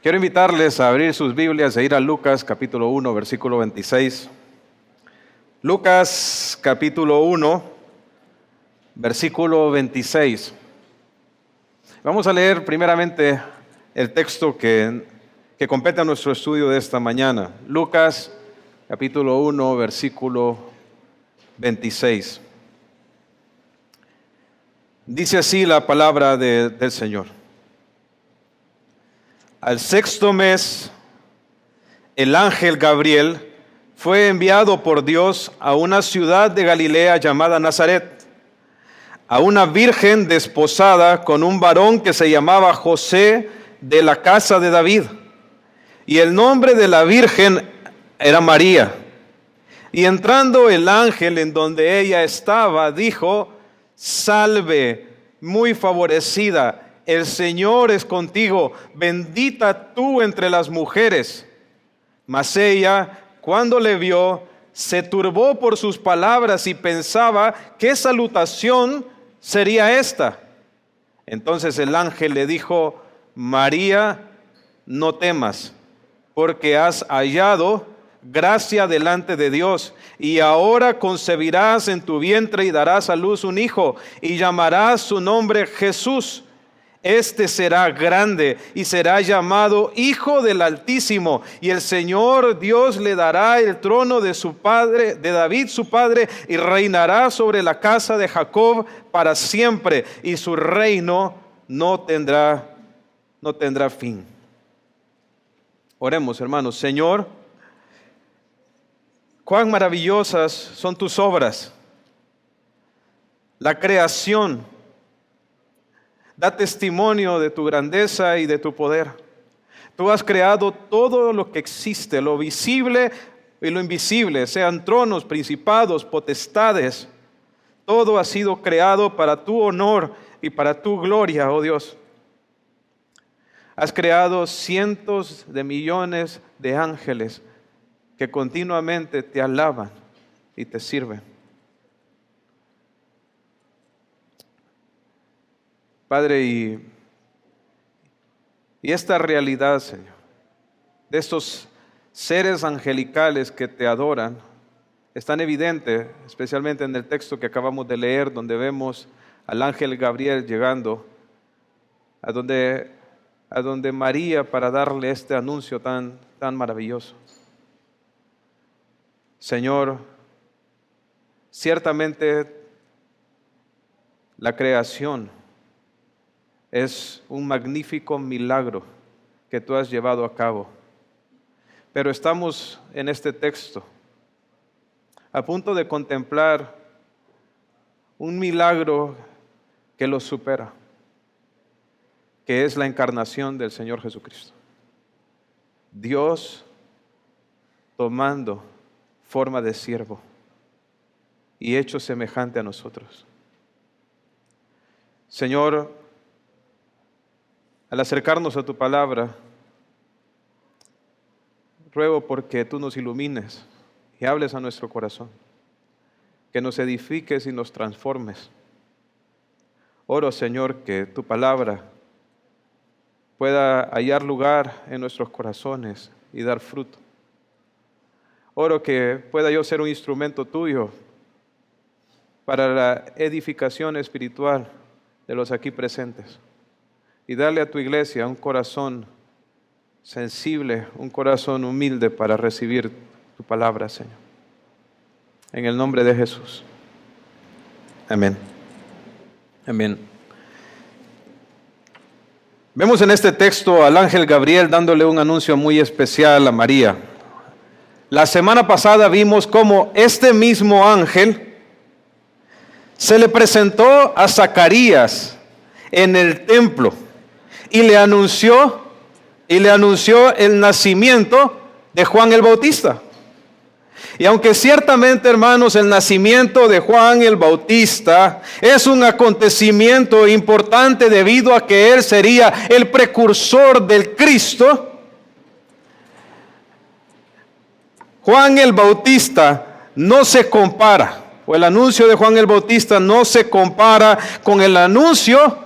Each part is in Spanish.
Quiero invitarles a abrir sus Biblias e ir a Lucas capítulo 1, versículo 26. Lucas capítulo 1, versículo 26. Vamos a leer primeramente el texto que compete a nuestro estudio de esta mañana. Lucas capítulo 1, versículo 26. Dice así la palabra del Señor. Al sexto mes, el ángel Gabriel fue enviado por Dios a una ciudad de Galilea llamada Nazaret, a una virgen desposada con un varón que se llamaba José, de la casa de David. Y el nombre de la virgen era María. Y entrando el ángel en donde ella estaba, dijo: Salve, muy favorecida, el Señor es contigo, bendita tú entre las mujeres. Mas ella, cuando le vio, se turbó por sus palabras y pensaba qué salutación sería esta. Entonces el ángel le dijo: María, no temas, porque has hallado gracia delante de Dios, y ahora concebirás en tu vientre y darás a luz un hijo, y llamarás su nombre Jesús. Este será grande y será llamado Hijo del Altísimo, y el Señor Dios le dará el trono de su padre, de David su padre, y reinará sobre la casa de Jacob para siempre, y su reino no tendrá fin. Oremos, hermanos. Señor, cuán maravillosas son tus obras. La creación da testimonio de tu grandeza y de tu poder. Tú has creado todo lo que existe, lo visible y lo invisible, sean tronos, principados, potestades. Todo ha sido creado para tu honor y para tu gloria, oh Dios. Has creado cientos de millones de ángeles que continuamente te alaban y te sirven. Padre, y esta realidad, Señor, de estos seres angelicales que te adoran, es tan evidente, especialmente en el texto que acabamos de leer, donde vemos al ángel Gabriel llegando a donde María para darle este anuncio tan maravilloso. Señor, ciertamente la creación es un magnífico milagro que tú has llevado a cabo. Pero estamos en este texto a punto de contemplar un milagro que lo supera, que es la encarnación del Señor Jesucristo. Dios tomando forma de siervo y hecho semejante a nosotros. Señor, al acercarnos a tu palabra, ruego porque tú nos ilumines y hables a nuestro corazón, que nos edifiques y nos transformes. Oro, Señor, que tu palabra pueda hallar lugar en nuestros corazones y dar fruto. Oro que pueda yo ser un instrumento tuyo para la edificación espiritual de los aquí presentes. Y darle a tu iglesia un corazón sensible, un corazón humilde para recibir tu palabra, Señor. En el nombre de Jesús. Amén. Amén. Vemos en este texto al ángel Gabriel dándole un anuncio muy especial a María. La semana pasada vimos cómo este mismo ángel se le presentó a Zacarías en el templo y le anunció el nacimiento de Juan el Bautista. Y aunque ciertamente, hermanos, el nacimiento de Juan el Bautista es un acontecimiento importante debido a que él sería el precursor del Cristo, Juan el Bautista no se compara, o el anuncio de Juan el Bautista no se compara con el anuncio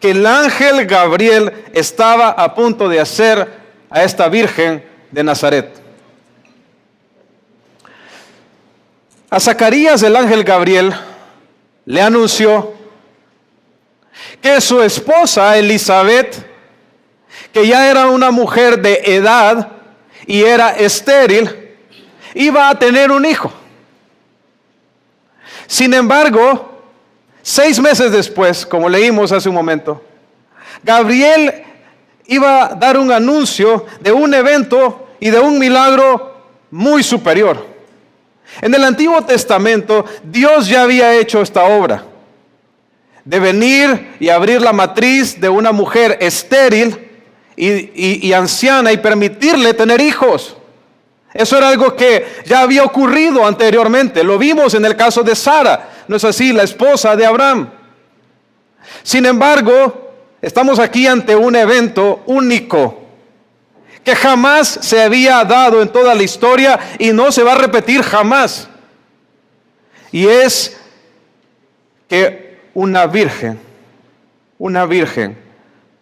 que el ángel Gabriel estaba a punto de hacer a esta virgen de Nazaret. A Zacarías el ángel Gabriel le anunció que su esposa Elizabeth, que ya era una mujer de edad y era estéril, iba a tener un hijo. Sin embargo, 6 meses después, como leímos hace un momento, Gabriel iba a dar un anuncio de un evento y de un milagro muy superior. En el Antiguo Testamento, Dios ya había hecho esta obra de venir y abrir la matriz de una mujer estéril y anciana y permitirle tener hijos. Eso era algo que ya había ocurrido anteriormente. Lo vimos en el caso de Sara, ¿no es así? La esposa de Abraham. Sin embargo, estamos aquí ante un evento único que jamás se había dado en toda la historia y no se va a repetir jamás. Y es que una virgen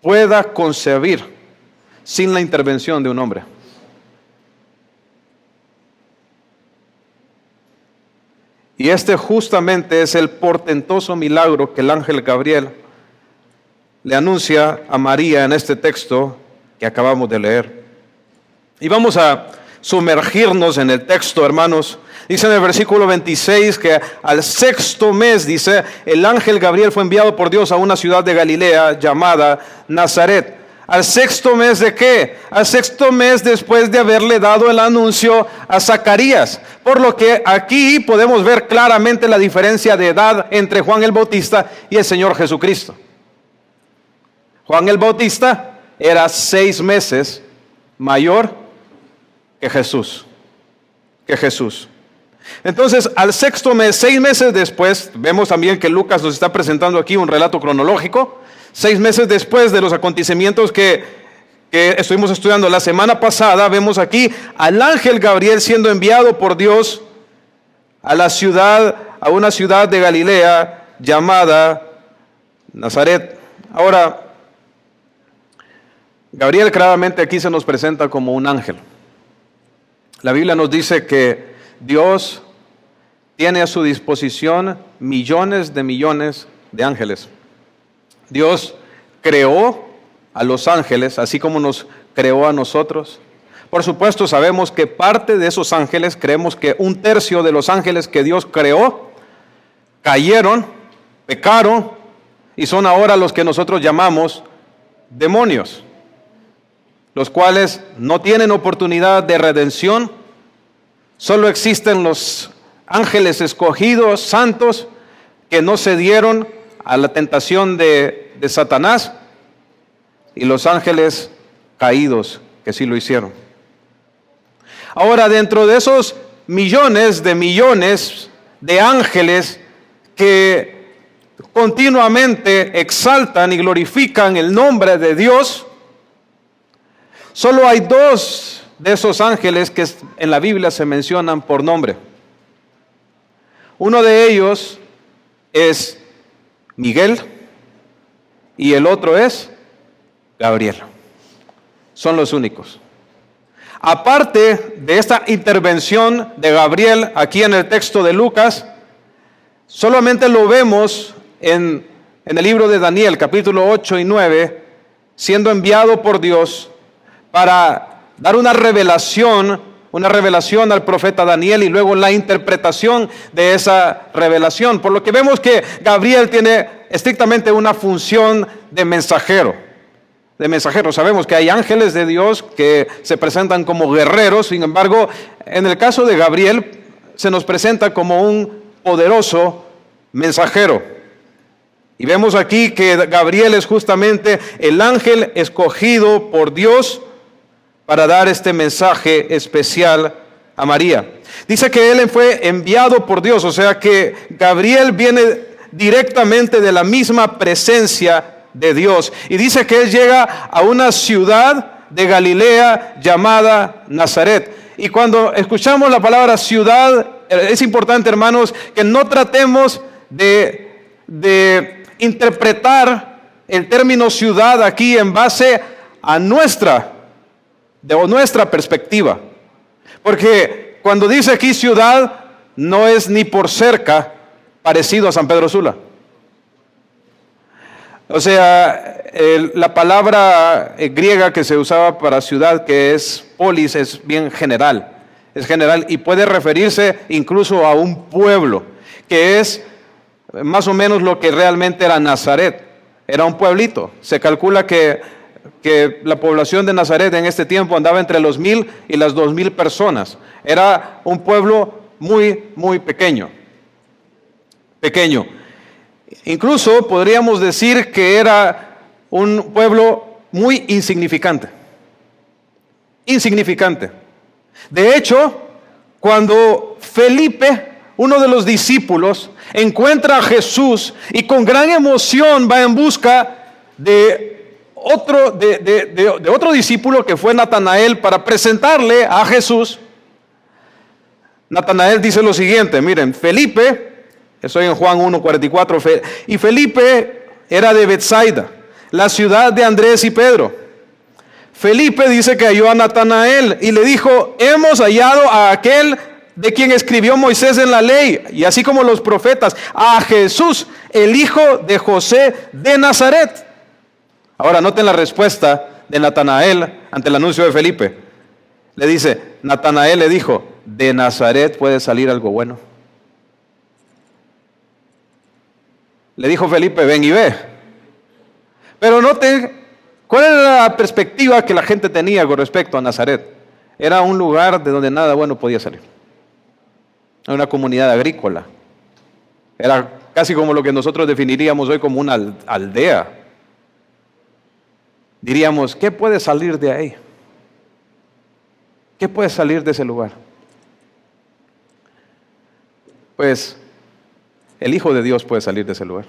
pueda concebir sin la intervención de un hombre. Y este justamente es el portentoso milagro que el ángel Gabriel le anuncia a María en este texto que acabamos de leer. Y vamos a sumergirnos en el texto, hermanos. Dice en el versículo 26 que al 6º mes, dice, el ángel Gabriel fue enviado por Dios a una ciudad de Galilea llamada Nazaret. ¿Al 6º mes de qué? Al 6º mes después de haberle dado el anuncio a Zacarías. Por lo que aquí podemos ver claramente la diferencia de edad entre Juan el Bautista y el Señor Jesucristo. Juan el Bautista era 6 meses mayor que Jesús. Entonces, al 6º mes, 6 meses después, vemos también que Lucas nos está presentando aquí un relato cronológico. 6 meses después de los acontecimientos que estuvimos estudiando la semana pasada, vemos aquí al ángel Gabriel siendo enviado por Dios a una ciudad de Galilea llamada Nazaret. Ahora, Gabriel claramente aquí se nos presenta como un ángel. La Biblia nos dice que Dios tiene a su disposición millones de ángeles. Dios creó a los ángeles, así como nos creó a nosotros. Por supuesto, sabemos que parte de esos ángeles, creemos que 1/3 de los ángeles que Dios creó, cayeron, pecaron, y son ahora los que nosotros llamamos demonios, los cuales no tienen oportunidad de redención. Solo existen los ángeles escogidos, santos, que no cedieron a la tentación de Satanás, y los ángeles caídos que sí lo hicieron. Ahora, dentro de esos millones de ángeles que continuamente exaltan y glorifican el nombre de Dios, solo hay 2 de esos ángeles que en la Biblia se mencionan por nombre. Uno de ellos es Miguel y el otro es Gabriel. Son los únicos. Aparte de esta intervención de Gabriel aquí en el texto de Lucas, solamente lo vemos en el libro de Daniel, capítulo 8 y 9, siendo enviado por Dios para dar una revelación al profeta Daniel y luego la interpretación de esa revelación. Por lo que vemos que Gabriel tiene estrictamente una función de mensajero. Sabemos que hay ángeles de Dios que se presentan como guerreros. Sin embargo, en el caso de Gabriel se nos presenta como un poderoso mensajero. Y vemos aquí que Gabriel es justamente el ángel escogido por Dios para dar este mensaje especial a María. Dice que él fue enviado por Dios, o sea que Gabriel viene directamente de la misma presencia de Dios. Y dice que él llega a una ciudad de Galilea llamada Nazaret. Y cuando escuchamos la palabra ciudad, es importante, hermanos, que no tratemos de interpretar el término ciudad aquí en base a nuestra de nuestra perspectiva. Porque cuando dice aquí ciudad, no es ni por cerca parecido a San Pedro Sula. O sea, la palabra griega que se usaba para ciudad, que es polis, es bien general. Es general y puede referirse incluso a un pueblo, que es más o menos lo que realmente era Nazaret. Era un pueblito. Se calcula que la población de Nazaret en este tiempo andaba entre los 1,000 y las 2,000 personas. Era un pueblo muy, muy pequeño. Pequeño. Incluso podríamos decir que era un pueblo muy insignificante. Insignificante. De hecho, cuando Felipe, uno de los discípulos, encuentra a Jesús y con gran emoción va en busca de otro discípulo que fue Natanael para presentarle a Jesús, Natanael dice lo siguiente, miren, Felipe, estoy en Juan 1:44, y Felipe era de Betsaida, la ciudad de Andrés y Pedro. Felipe dice que halló a Natanael y le dijo, hemos hallado a aquel de quien escribió Moisés en la ley, y así como los profetas, a Jesús, el hijo de José de Nazaret. Ahora noten la respuesta de Natanael ante el anuncio de Felipe. Le dice, Natanael le dijo, de Nazaret puede salir algo bueno. Le dijo Felipe, ven y ve. Pero noten cuál era la perspectiva que la gente tenía con respecto a Nazaret. Era un lugar de donde nada bueno podía salir. Era una comunidad agrícola. Era casi como lo que nosotros definiríamos hoy como una aldea. Diríamos, ¿qué puede salir de ahí? ¿Qué puede salir de ese lugar? Pues el Hijo de Dios puede salir de ese lugar.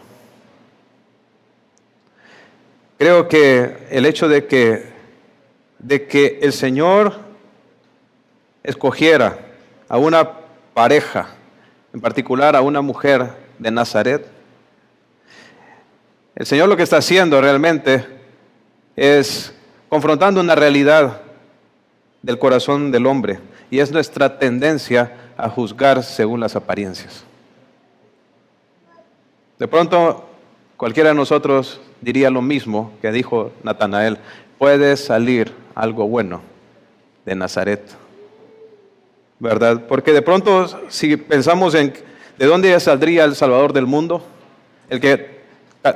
Creo que el hecho de que el Señor escogiera a una pareja, en particular a una mujer de Nazaret, el Señor lo que está haciendo realmente es confrontando una realidad del corazón del hombre, y es nuestra tendencia a juzgar según las apariencias. De pronto, cualquiera de nosotros diría lo mismo que dijo Natanael, puede salir algo bueno de Nazaret, ¿verdad? Porque de pronto, si pensamos en de dónde saldría el Salvador del mundo, el que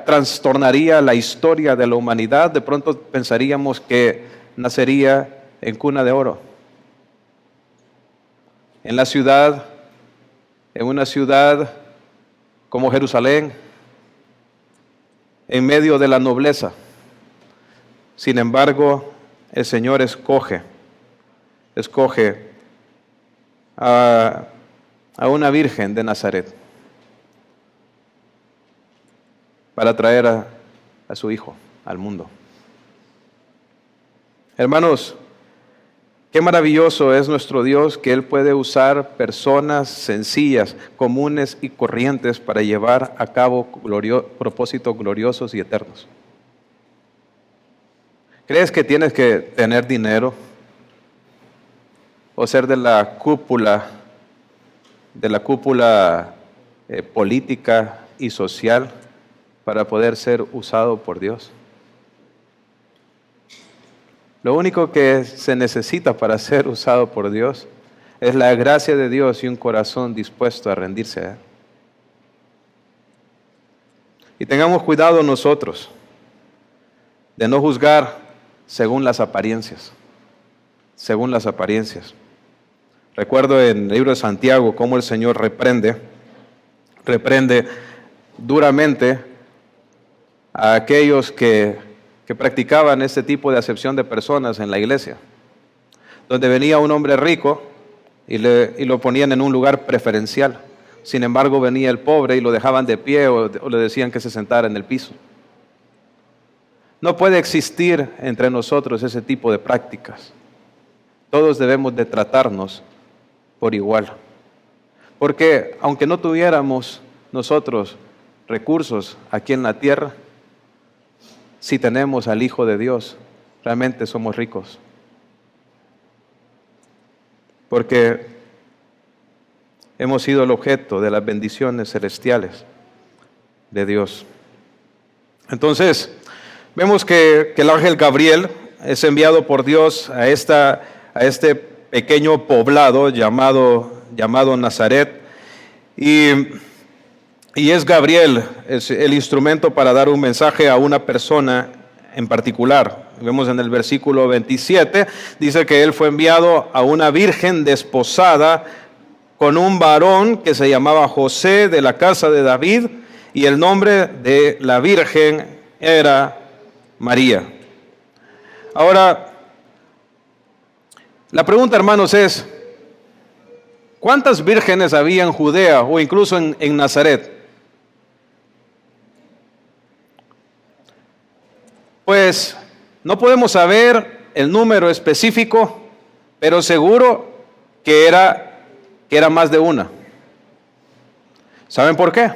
trastornaría la historia de la humanidad, de pronto pensaríamos que nacería en cuna de oro, en la ciudad, en una ciudad como Jerusalén, en medio de la nobleza. Sin embargo, el Señor escoge a una virgen de Nazaret para traer a su Hijo al mundo. Hermanos, qué maravilloso es nuestro Dios, que Él puede usar personas sencillas, comunes y corrientes para llevar a cabo propósitos gloriosos y eternos. ¿Crees que tienes que tener dinero o ser de la cúpula política y social para poder ser usado por Dios? Lo único que se necesita para ser usado por Dios es la gracia de Dios y un corazón dispuesto a rendirse a Él. Y tengamos cuidado nosotros de no juzgar según las apariencias. Según las apariencias. Recuerdo en el libro de Santiago cómo el Señor reprende duramente a aquellos que practicaban este tipo de acepción de personas en la iglesia, donde venía un hombre rico y lo ponían en un lugar preferencial. Sin embargo, venía el pobre y lo dejaban de pie o le decían que se sentara en el piso. No puede existir entre nosotros ese tipo de prácticas. Todos debemos de tratarnos por igual. Porque aunque no tuviéramos nosotros recursos aquí en la tierra, si tenemos al Hijo de Dios, realmente somos ricos. porque hemos sido el objeto de las bendiciones celestiales de Dios. Entonces, vemos que el ángel Gabriel es enviado por Dios a este pequeño poblado llamado Nazaret, y es Gabriel, es el instrumento para dar un mensaje a una persona en particular. Vemos en el versículo 27, dice que él fue enviado a una virgen desposada con un varón que se llamaba José, de la casa de David, y el nombre de la virgen era María. Ahora, la pregunta, hermanos, es: ¿cuántas vírgenes había en Judea o incluso en Nazaret? Pues no podemos saber el número específico, pero seguro que era más de una. ¿Saben por qué?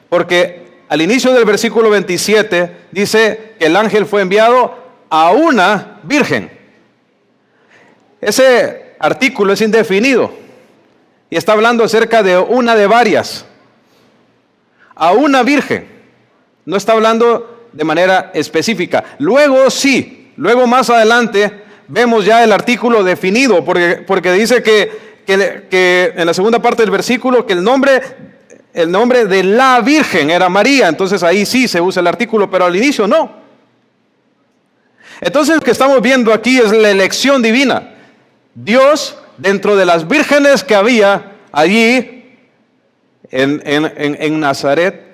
Porque al inicio del versículo 27 dice que el ángel fue enviado a una virgen. Ese artículo es indefinido y está hablando acerca de una de varias. A una virgen. No está hablando de manera específica. Luego más adelante vemos ya el artículo definido, porque dice que en la segunda parte del versículo que el nombre de la virgen era María. Entonces ahí sí se usa el artículo, pero al inicio no. Entonces lo que estamos viendo aquí es la elección divina. Dios, dentro de las vírgenes que había allí en Nazaret,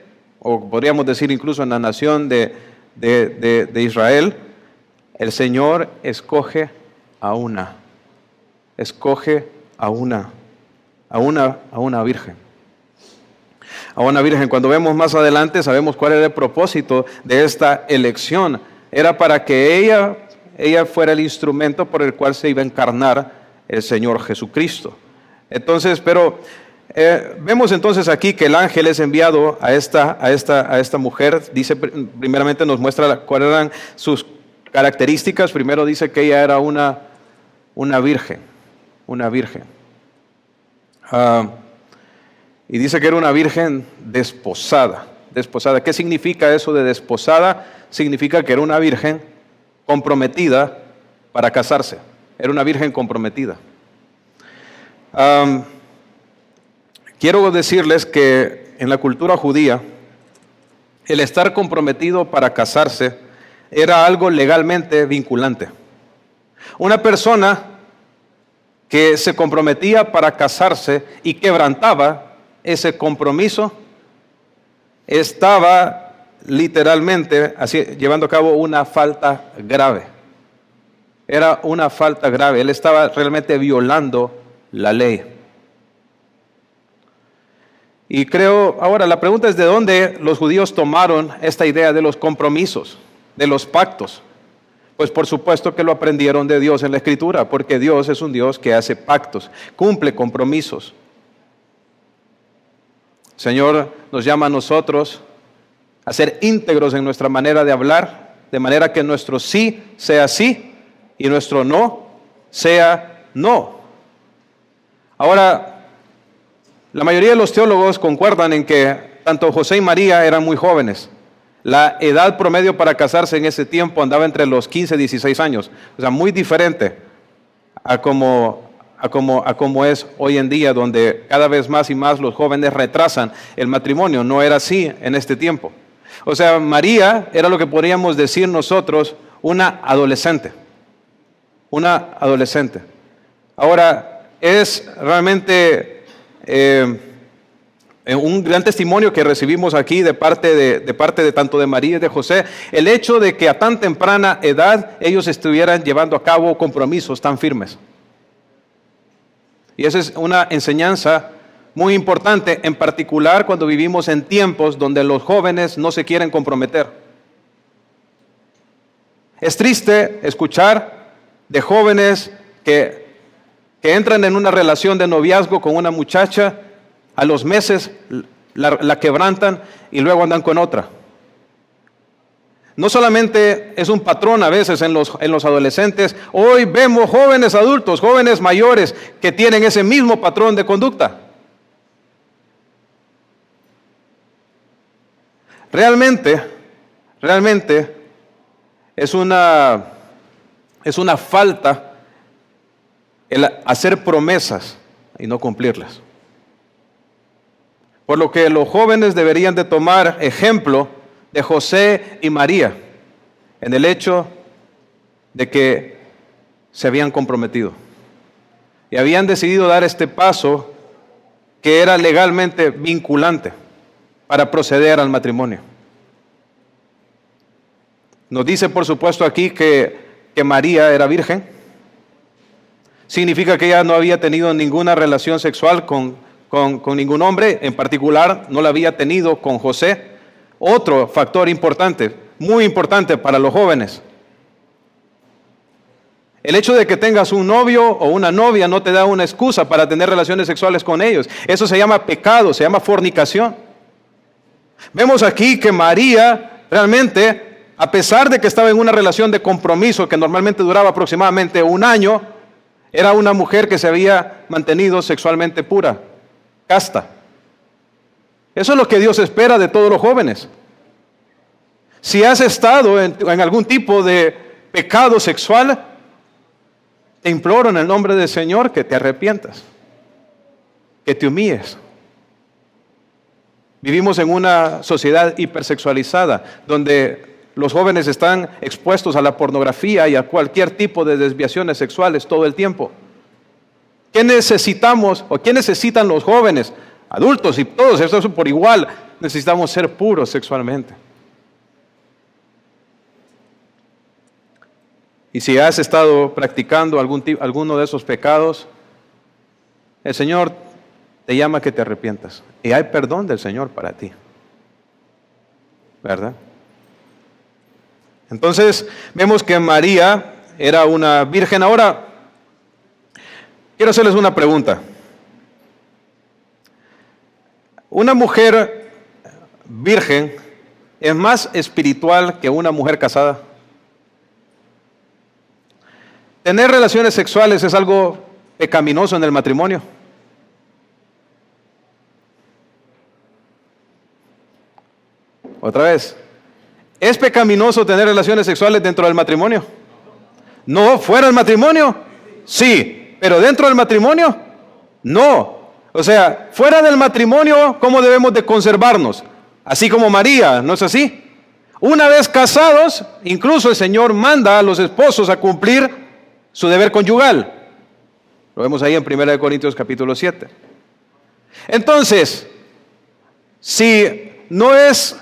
o podríamos decir incluso en la nación de Israel, el Señor escoge a una virgen. A una virgen. Cuando vemos más adelante sabemos cuál era el propósito de esta elección. Era para que ella fuera el instrumento por el cual se iba a encarnar el Señor Jesucristo. Entonces, vemos entonces aquí que el ángel es enviado a esta mujer. Dice, primeramente nos muestra cuáles eran sus características. Primero dice que ella era una virgen. Y dice que era una virgen desposada. ¿Qué significa eso de desposada? Significa que era una virgen comprometida para casarse. Era una virgen comprometida. Quiero decirles que en la cultura judía, el estar comprometido para casarse era algo legalmente vinculante. Una persona que se comprometía para casarse y quebrantaba ese compromiso, estaba literalmente llevando a cabo una falta grave. Era una falta grave. Él estaba realmente violando la ley. Y ahora la pregunta es: ¿de dónde los judíos tomaron esta idea de los compromisos, de los pactos? Pues por supuesto que lo aprendieron de Dios en la Escritura, porque Dios es un Dios que hace pactos, cumple compromisos. El Señor nos llama a nosotros a ser íntegros en nuestra manera de hablar, de manera que nuestro sí sea sí y nuestro no sea no. Ahora, la mayoría de los teólogos concuerdan en que tanto José y María eran muy jóvenes. La edad promedio para casarse en ese tiempo andaba entre los 15 y 16 años. O sea, muy diferente a como es hoy en día, donde cada vez más y más los jóvenes retrasan el matrimonio. No era así en este tiempo. O sea, María era lo que podríamos decir nosotros una adolescente. Ahora, es realmente un gran testimonio que recibimos aquí de parte de tanto de María y de José, el hecho de que a tan temprana edad ellos estuvieran llevando a cabo compromisos tan firmes. Y esa es una enseñanza muy importante, en particular cuando vivimos en tiempos donde los jóvenes no se quieren comprometer. Es triste escuchar de jóvenes que entran en una relación de noviazgo con una muchacha, a los meses la quebrantan y luego andan con otra. No solamente es un patrón a veces en los adolescentes, hoy vemos jóvenes adultos, jóvenes mayores que tienen ese mismo patrón de conducta. Realmente es una falta el hacer promesas y no cumplirlas. Por lo que los jóvenes deberían de tomar ejemplo de José y María en el hecho de que se habían comprometido y habían decidido dar este paso que era legalmente vinculante para proceder al matrimonio. Nos dice, por supuesto, aquí que María era virgen. Significa que ella no había tenido ninguna relación sexual con ningún hombre, en particular no la había tenido con José. Otro factor importante, muy importante para los jóvenes. El hecho de que tengas un novio o una novia no te da una excusa para tener relaciones sexuales con ellos. Eso se llama pecado, se llama fornicación. Vemos aquí que María realmente, a pesar de que estaba en una relación de compromiso que normalmente duraba aproximadamente un año, era una mujer que se había mantenido sexualmente pura, casta. Eso es lo que Dios espera de todos los jóvenes. Si has estado en algún tipo de pecado sexual, te imploro en el nombre del Señor que te arrepientas, que te humilles. Vivimos en una sociedad hipersexualizada, donde los jóvenes están expuestos a la pornografía y a cualquier tipo de desviaciones sexuales todo el tiempo. ¿Qué necesitamos o qué necesitan los jóvenes, adultos y todos, eso por igual? Necesitamos ser puros sexualmente. Y si has estado practicando alguno de esos pecados, el Señor te llama a que te arrepientas. Y hay perdón del Señor para ti. ¿Verdad? Entonces, vemos que María era una virgen. Ahora, quiero hacerles una pregunta. ¿Una mujer virgen es más espiritual que una mujer casada? ¿Tener relaciones sexuales es algo pecaminoso en el matrimonio? Otra vez. ¿Es pecaminoso tener relaciones sexuales dentro del matrimonio? No. ¿Fuera del matrimonio? Sí. ¿Pero dentro del matrimonio? No. O sea, fuera del matrimonio, ¿cómo debemos de conservarnos? Así como María, ¿no es así? Una vez casados, incluso el Señor manda a los esposos a cumplir su deber conyugal. Lo vemos ahí en 1 Corintios capítulo 7. Entonces, no es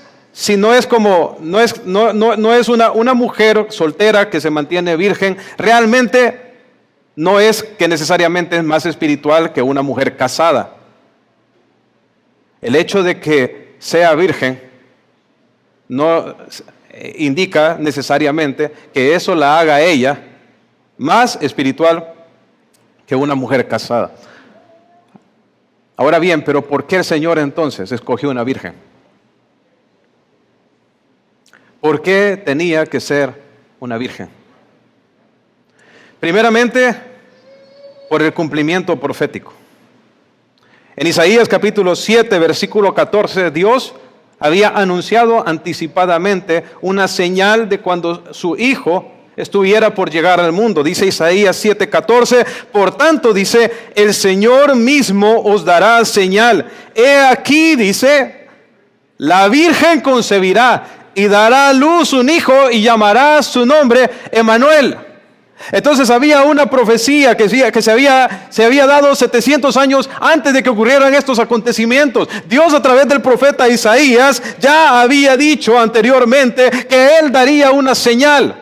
una mujer soltera que se mantiene virgen, realmente no es que necesariamente es más espiritual que una mujer casada. El hecho de que sea virgen no indica necesariamente que eso la haga ella más espiritual que una mujer casada. Ahora bien, pero ¿por qué el Señor entonces escogió una virgen? ¿Por qué tenía que ser una virgen? Primeramente, por el cumplimiento profético. En Isaías capítulo 7, versículo 14, Dios había anunciado anticipadamente una señal de cuando su hijo estuviera por llegar al mundo. Dice Isaías 7:14, por tanto, dice, el Señor mismo os dará señal. He aquí, dice, la Virgen concebirá y dará a luz un hijo y llamará su nombre Emmanuel. Entonces había una profecía que se había dado 700 años antes de que ocurrieran estos acontecimientos. Dios a través del profeta Isaías ya había dicho anteriormente que Él daría una señal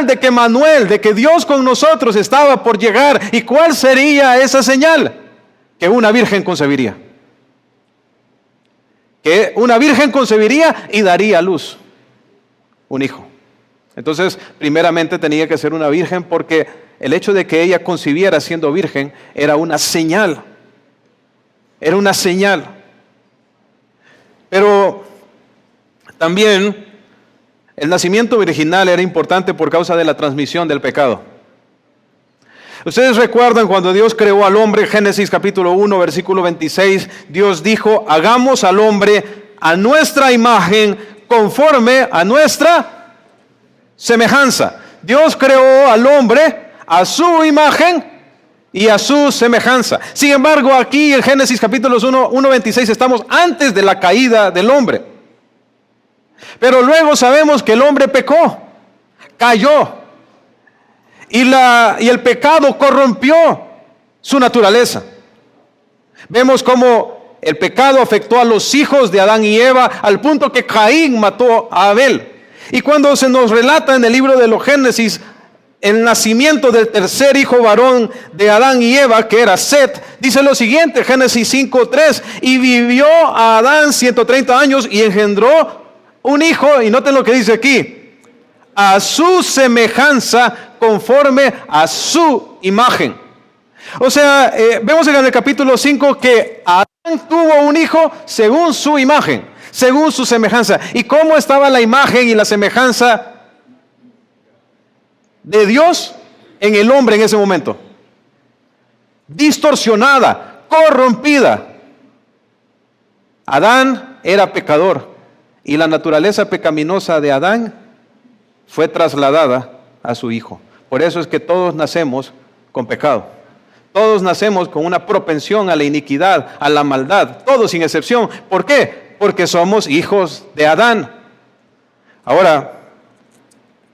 de que Emmanuel, de que Dios con nosotros estaba por llegar. ¿Y cuál sería esa señal? Que una virgen concebiría. Que una virgen concebiría y daría a luz un hijo. Entonces, primeramente tenía que ser una virgen porque el hecho de que ella concibiera siendo virgen era una señal. Era una señal. Pero también El nacimiento virginal era importante por causa de la transmisión del pecado. Ustedes recuerdan cuando Dios creó al hombre, Génesis capítulo 1, versículo 26, Dios dijo, hagamos al hombre a nuestra imagen, conforme a nuestra semejanza. Dios creó al hombre a su imagen y a su semejanza. Sin embargo, aquí en Génesis capítulo 1, 26 estamos antes de la caída del hombre. Pero luego sabemos que el hombre pecó, cayó, y el pecado corrompió su naturaleza. Vemos cómo el pecado afectó a los hijos de Adán y Eva al punto que Caín mató a Abel. Y cuando se nos relata en el libro de los Génesis el nacimiento del tercer hijo varón de Adán y Eva, que era Set, dice lo siguiente, Génesis 5:3, y vivió a Adán 130 años y engendró un hijo, y noten lo que dice aquí, a su semejanza, conforme a su imagen. O sea, vemos en el capítulo 5 que Adán tuvo un hijo según su imagen, según su semejanza. ¿Y cómo estaba la imagen y la semejanza de Dios en el hombre en ese momento? Distorsionada, corrompida. Adán era pecador y la naturaleza pecaminosa de Adán fue trasladada a su hijo. Por eso es que todos nacemos con pecado. Todos nacemos con una propensión a la iniquidad, a la maldad, todos sin excepción. ¿Por qué? Porque somos hijos de Adán. Ahora,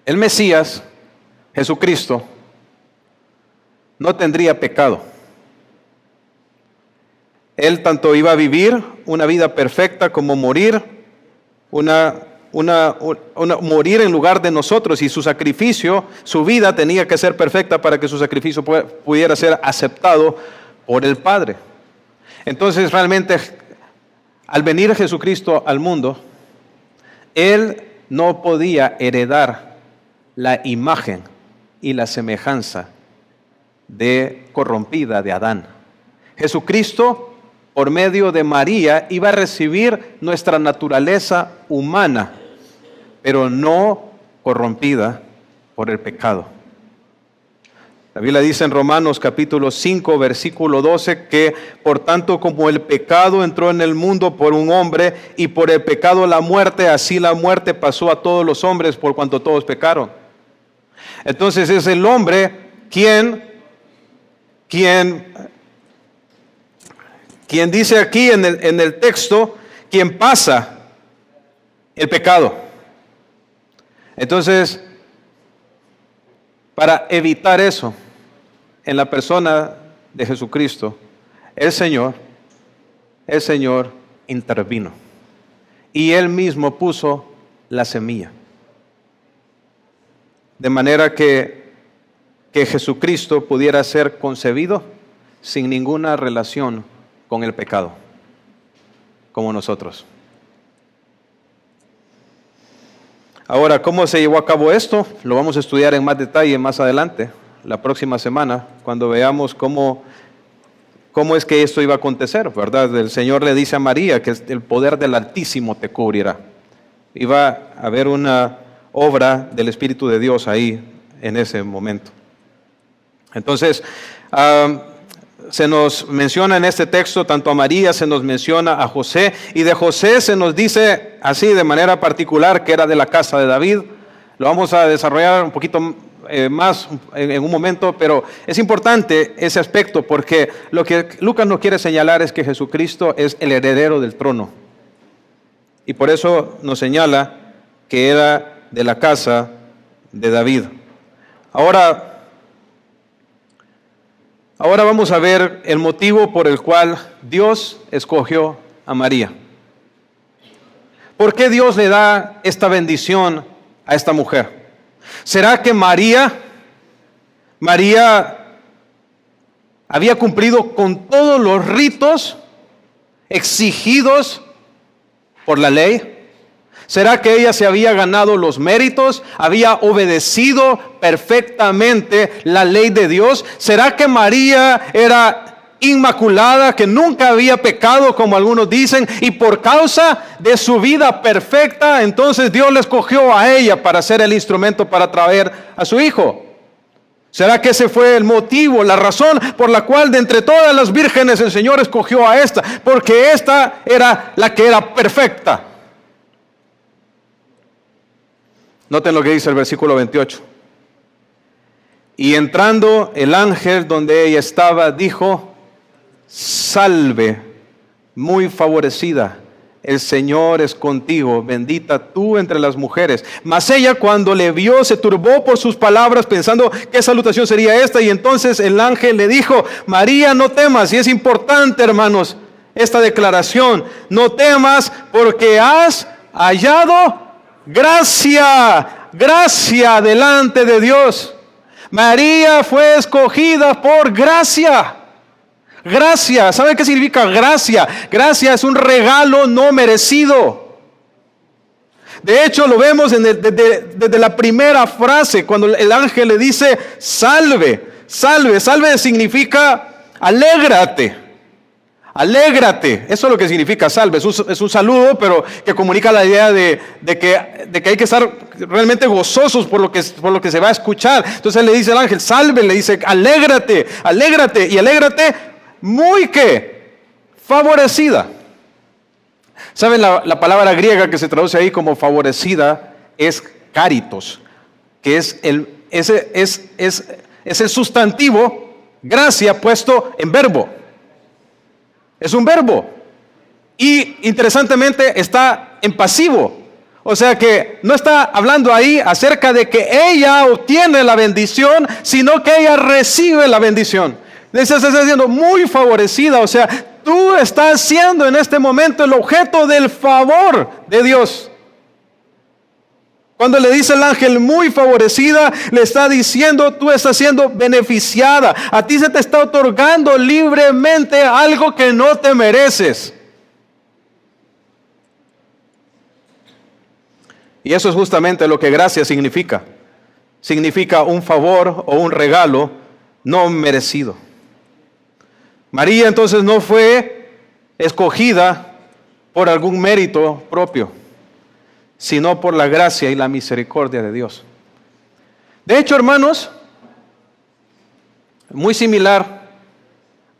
el Mesías, Jesucristo, no tendría pecado. Él tanto iba a vivir una vida perfecta como morir, morir en lugar de nosotros, y su sacrificio, su vida tenía que ser perfecta para que su sacrificio pudiera ser aceptado por el Padre. Entonces realmente al venir Jesucristo al mundo, Él no podía heredar la imagen y la semejanza corrompida de Adán. Jesucristo, por medio de María, iba a recibir nuestra naturaleza humana, pero no corrompida por el pecado. La Biblia dice en Romanos capítulo 5, versículo 12, que por tanto como el pecado entró en el mundo por un hombre, y por el pecado la muerte, así la muerte pasó a todos los hombres por cuanto todos pecaron. Entonces es el hombre quien dice aquí en el texto, quien pasa el pecado. Entonces, para evitar eso, en la persona de Jesucristo, el Señor intervino. Y Él mismo puso la semilla. De manera que Jesucristo pudiera ser concebido sin ninguna relación con el pecado, como nosotros. Ahora, ¿cómo se llevó a cabo esto? Lo vamos a estudiar en más detalle más adelante, la próxima semana, cuando veamos cómo es que esto iba a acontecer, ¿verdad? El Señor le dice a María que el poder del Altísimo te cubrirá. Iba a haber una obra del Espíritu de Dios ahí en ese momento. Entonces, se nos menciona en este texto tanto a María, se nos menciona a José, y de José se nos dice así de manera particular que era de la casa de David. Lo vamos a desarrollar un poquito más en un momento, pero es importante ese aspecto porque lo que Lucas nos quiere señalar es que Jesucristo es el heredero del trono, y por eso nos señala que era de la casa de David. Ahora vamos a ver el motivo por el cual Dios escogió a María. ¿Por qué Dios le da esta bendición a esta mujer? ¿Será que María había cumplido con todos los ritos exigidos por la ley? ¿Será que ella se había ganado los méritos? ¿Había obedecido perfectamente la ley de Dios? ¿Será que María era inmaculada, que nunca había pecado, como algunos dicen, y por causa de su vida perfecta, entonces Dios le escogió a ella para ser el instrumento para traer a su hijo. ¿Será que ese fue el motivo, la razón por la cual de entre todas las vírgenes el Señor escogió a esta? Porque esta era la que era perfecta. Noten lo que dice el versículo 28. Y entrando el ángel donde ella estaba, dijo: salve, muy favorecida, el Señor es contigo, bendita tú entre las mujeres. Mas ella, cuando le vio, se turbó por sus palabras, pensando qué salutación sería esta. Y entonces el ángel le dijo: María, no temas. Y es importante, hermanos, esta declaración: no temas, porque has hallado gracia, gracia delante de Dios. María fue escogida por gracia. Gracia, ¿saben qué significa gracia? Gracia es un regalo no merecido. De hecho, lo vemos desde la primera frase, cuando el ángel le dice: salve, salve. Salve significa alégrate, alégrate. Eso es lo que significa salve. Es un saludo, pero que comunica la idea de que hay que estar realmente gozosos por lo que se va a escuchar. Entonces le dice el ángel: salve, le dice: alégrate, alégrate. Y alégrate muy que favorecida. ¿Saben? La palabra griega que se traduce ahí como favorecida es caritos, que es el sustantivo gracia puesto en verbo. Es un verbo. Y interesantemente está en pasivo. O sea que no está hablando ahí acerca de que ella obtiene la bendición, sino que ella recibe la bendición. Estás siendo muy favorecida, o sea, tú estás siendo en este momento el objeto del favor de Dios. Cuando le dice el ángel muy favorecida, le está diciendo: tú estás siendo beneficiada. A ti se te está otorgando libremente algo que no te mereces. Y eso es justamente lo que gracia significa. Significa un favor o un regalo no merecido. María entonces no fue escogida por algún mérito propio, sino por la gracia y la misericordia de Dios. De hecho, hermanos, muy similar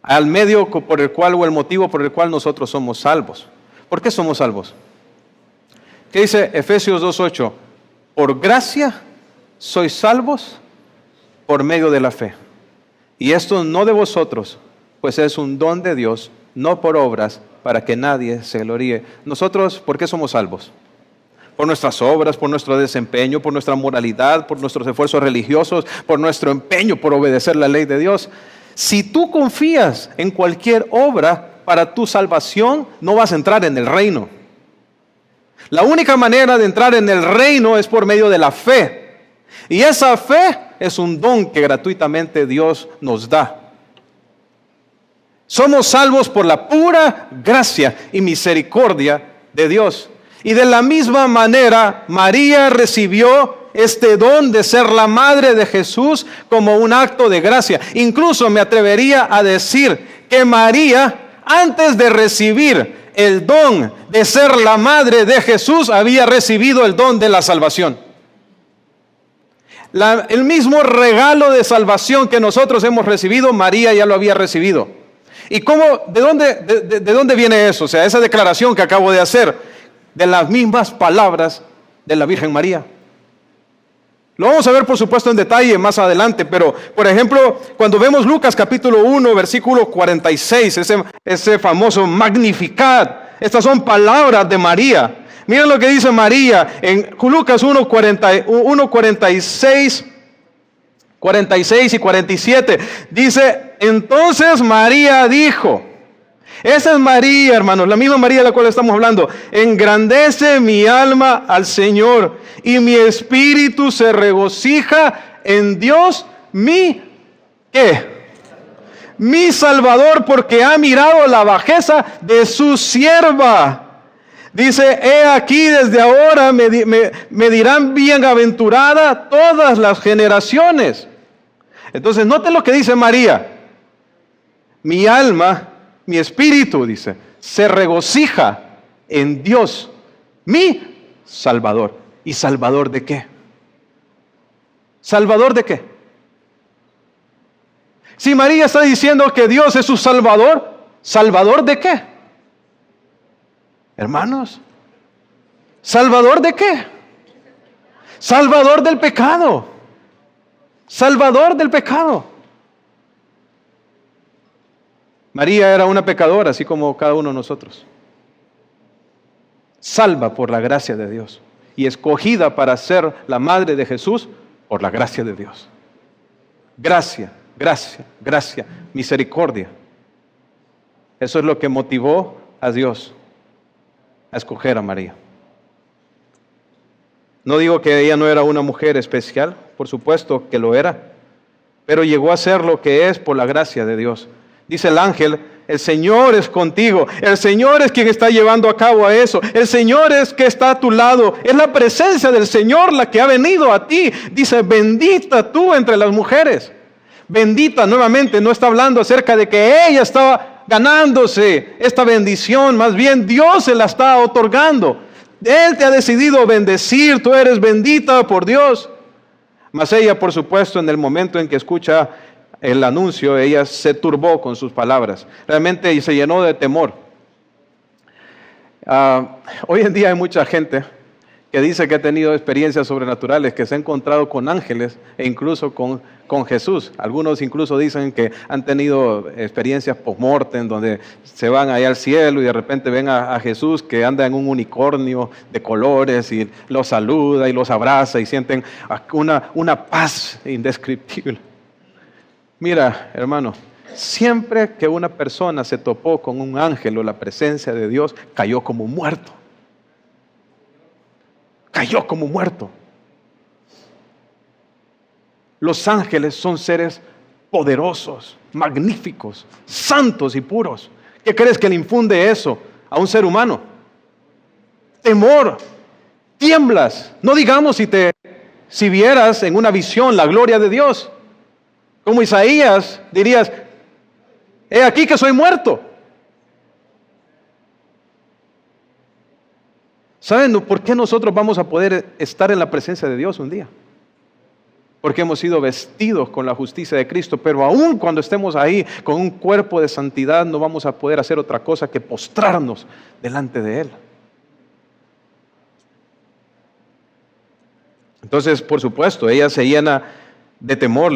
al medio por el cual o el motivo por el cual nosotros somos salvos. ¿Por qué somos salvos? ¿Qué dice Efesios 2:8? Por gracia sois salvos por medio de la fe. Y esto no de vosotros, pues es un don de Dios, no por obras, para que nadie se gloríe. Nosotros, ¿por qué somos salvos? Por nuestras obras, por nuestro desempeño, por nuestra moralidad, por nuestros esfuerzos religiosos, por nuestro empeño por obedecer la ley de Dios. Si tú confías en cualquier obra para tu salvación, no vas a entrar en el reino. La única manera de entrar en el reino es por medio de la fe. Y esa fe es un don que gratuitamente Dios nos da. Somos salvos por la pura gracia y misericordia de Dios. Y de la misma manera, María recibió este don de ser la madre de Jesús como un acto de gracia. Incluso me atrevería a decir que María, antes de recibir el don de ser la madre de Jesús, había recibido el don de la salvación. El mismo regalo de salvación que nosotros hemos recibido, María ya lo había recibido. ¿Y cómo, de dónde viene eso? O sea, esa declaración que acabo de hacer, de las mismas palabras de la Virgen María. Lo vamos a ver, por supuesto, en detalle más adelante, pero, por ejemplo, cuando vemos Lucas capítulo 1, versículo 46, ese famoso Magnificat, estas son palabras de María. Miren lo que dice María en Lucas 1, 46 y 47. Dice: entonces María dijo, esa es María, hermanos, la misma María de la cual estamos hablando: engrandece mi alma al Señor, y mi espíritu se regocija en Dios, ¿qué? Mi Salvador, porque ha mirado la bajeza de su sierva. Dice: he aquí, desde ahora me dirán bienaventurada todas las generaciones. Entonces, noten lo que dice María. Mi alma, mi espíritu, dice, se regocija en Dios, mi Salvador. ¿Y Salvador de qué? ¿Salvador de qué? Si María está diciendo que Dios es su Salvador, ¿Salvador de qué? Hermanos, ¿Salvador de qué? Salvador del pecado. Salvador del pecado. María era una pecadora, así como cada uno de nosotros. Salva por la gracia de Dios y escogida para ser la madre de Jesús por la gracia de Dios. Gracia, gracia, gracia, misericordia. Eso es lo que motivó a Dios a escoger a María. No digo que ella no era una mujer especial, por supuesto que lo era, pero llegó a ser lo que es por la gracia de Dios. Dice el ángel, el Señor es contigo, el Señor es quien está llevando a cabo a eso, el Señor es que está a tu lado, es la presencia del Señor la que ha venido a ti. Dice, bendita tú entre las mujeres. Bendita, nuevamente, no está hablando acerca de que ella estaba ganándose esta bendición, más bien Dios se la está otorgando. Él te ha decidido bendecir, tú eres bendita por Dios. Mas ella, por supuesto, en el momento en que escucha el anuncio, ella se turbó con sus palabras. Realmente se llenó de temor. Hoy en día hay mucha gente que dice que ha tenido experiencias sobrenaturales, que se ha encontrado con ángeles e incluso con Jesús. Algunos incluso dicen que han tenido experiencias post-mortem, donde se van allá al cielo y de repente ven a Jesús que anda en un unicornio de colores y los saluda y los abraza y sienten una paz indescriptible. Mira, hermano, siempre que una persona se topó con un ángel o la presencia de Dios, cayó como muerto. Cayó como muerto. Los ángeles son seres poderosos, magníficos, santos y puros. ¿Qué crees que le infunde eso a un ser humano? Temor, tiemblas. No digamos si vieras en una visión la gloria de Dios. Como Isaías dirías, he aquí que soy muerto. ¿Saben por qué nosotros vamos a poder estar en la presencia de Dios un día? Porque hemos sido vestidos con la justicia de Cristo, pero aún cuando estemos ahí con un cuerpo de santidad no vamos a poder hacer otra cosa que postrarnos delante de Él. Entonces, por supuesto, ella se llena de temor,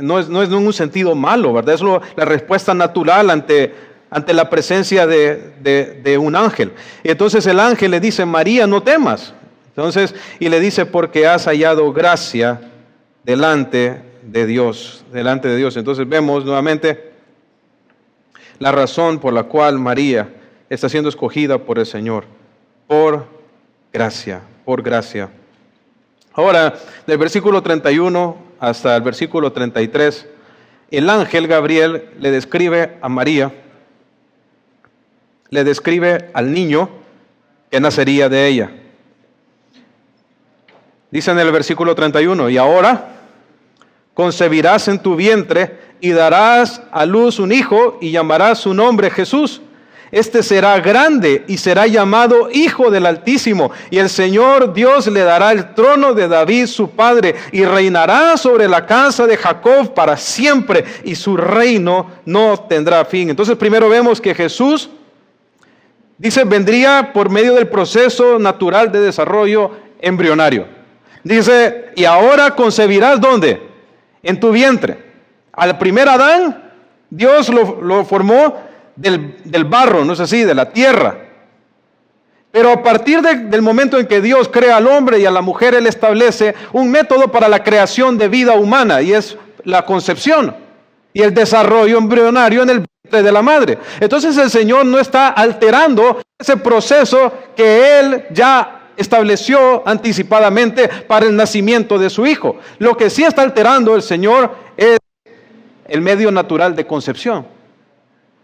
no es en un sentido malo, ¿verdad? Es la respuesta natural ante la presencia de un ángel. Y entonces el ángel le dice, María, no temas. Entonces, y le dice, porque has hallado gracia delante de Dios. Entonces vemos nuevamente la razón por la cual María está siendo escogida por el Señor. Por gracia, por gracia. Ahora, del versículo 31 hasta el versículo 33, el ángel Gabriel le describe a María, le describe al niño que nacería de ella. Dice en el versículo 31, y ahora concebirás en tu vientre y darás a luz un hijo y llamarás su nombre Jesús. Este será grande y será llamado Hijo del Altísimo, y el Señor Dios le dará el trono de David su padre, y reinará sobre la casa de Jacob para siempre, y su reino no tendrá fin. Entonces primero vemos que Jesús, dice, vendría por medio del proceso natural de desarrollo embrionario. Dice, y ahora concebirás, ¿dónde? En tu vientre. Al primer Adán, Dios lo formó del barro, no es así, de la tierra. Pero a partir del momento en que Dios crea al hombre y a la mujer, Él establece un método para la creación de vida humana, y es la concepción y el desarrollo embrionario en el vientre de la madre. Entonces el Señor no está alterando ese proceso que Él ya estableció anticipadamente para el nacimiento de su Hijo. Lo que sí está alterando el Señor es el medio natural de concepción.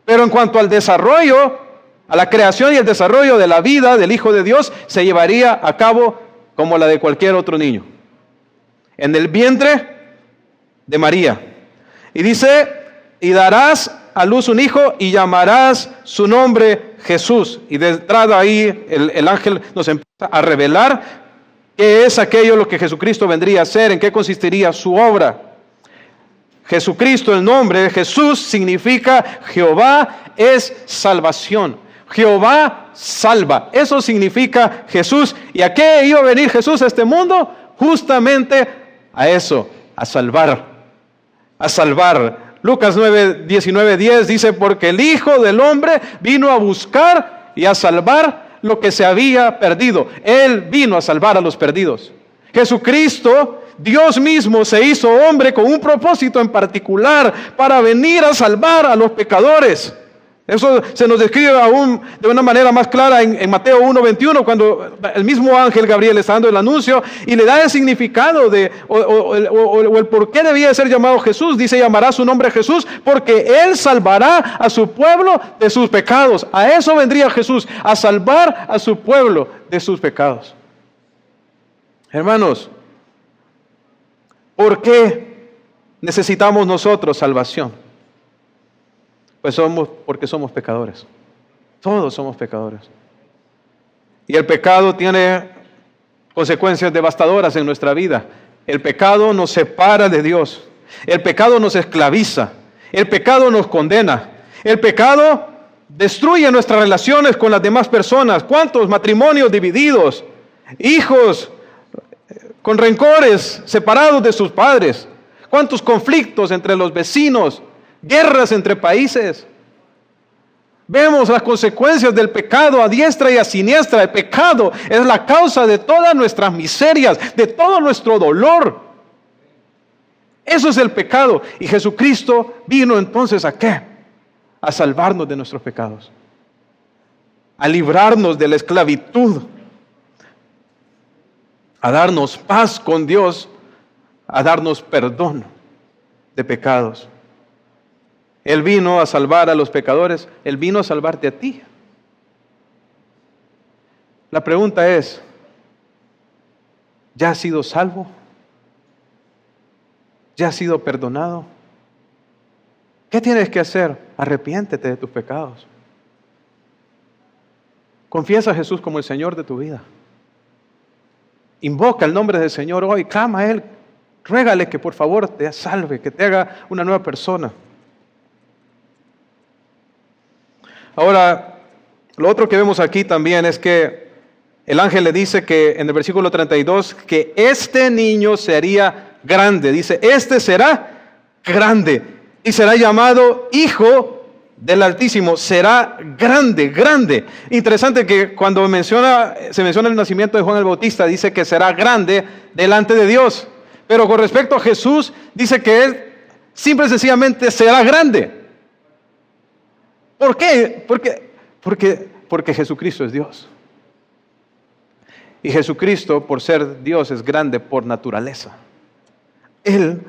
Pero en cuanto al desarrollo, a la creación y el desarrollo de la vida del Hijo de Dios, se llevaría a cabo como la de cualquier otro niño, en el vientre de María. Y dice, y darás a luz un hijo y llamarás su nombre Jesús. Y de entrada ahí el ángel nos empieza a revelar qué es aquello lo que Jesucristo vendría a hacer, en qué consistiría su obra. Jesucristo, el nombre de Jesús significa Jehová es salvación. Jehová salva. Eso significa Jesús. ¿Y a qué iba a venir Jesús a este mundo? Justamente a eso, a salvar. A salvar. Lucas 19:10 dice, porque el Hijo del Hombre vino a buscar y a salvar lo que se había perdido. Él vino a salvar a los perdidos. Jesucristo, Dios mismo, se hizo hombre con un propósito en particular para venir a salvar a los pecadores. Eso se nos describe aún de una manera más clara en Mateo 1:21, cuando el mismo ángel Gabriel está dando el anuncio y le da el significado o el por qué debía ser llamado Jesús. Dice, llamará su nombre Jesús porque Él salvará a su pueblo de sus pecados. A eso vendría Jesús, a salvar a su pueblo de sus pecados. Hermanos, ¿por qué necesitamos nosotros salvación? Pues porque somos pecadores. Todos somos pecadores. Y el pecado tiene consecuencias devastadoras en nuestra vida. El pecado nos separa de Dios. El pecado nos esclaviza. El pecado nos condena. El pecado destruye nuestras relaciones con las demás personas. ¿Cuántos matrimonios divididos? Hijos con rencores, separados de sus padres. ¿Cuántos conflictos entre los vecinos? Guerras entre países. Vemos las consecuencias del pecado a diestra y a siniestra. El pecado es la causa de todas nuestras miserias, de todo nuestro dolor. Eso es el pecado. Y Jesucristo vino entonces ¿a qué? A salvarnos de nuestros pecados, a librarnos de la esclavitud, a darnos paz con Dios, a darnos perdón de pecados. Él vino a salvar a los pecadores. Él vino a salvarte a ti. La pregunta es, ¿ya has sido salvo? ¿Ya has sido perdonado? ¿Qué tienes que hacer? Arrepiéntete de tus pecados. Confiesa a Jesús como el Señor de tu vida. Invoca el nombre del Señor hoy. Clama a Él. Ruégale que por favor te salve, que te haga una nueva persona. Ahora, lo otro que vemos aquí también es que el ángel le dice que en el versículo 32, que este niño sería grande. Dice, este será grande y será llamado Hijo del Altísimo. Será grande, grande. Interesante que cuando se menciona el nacimiento de Juan el Bautista, dice que será grande delante de Dios. Pero con respecto a Jesús, dice que Él simple y sencillamente será grande. ¿Por qué? Porque Jesucristo es Dios. Y Jesucristo, por ser Dios, es grande por naturaleza. Él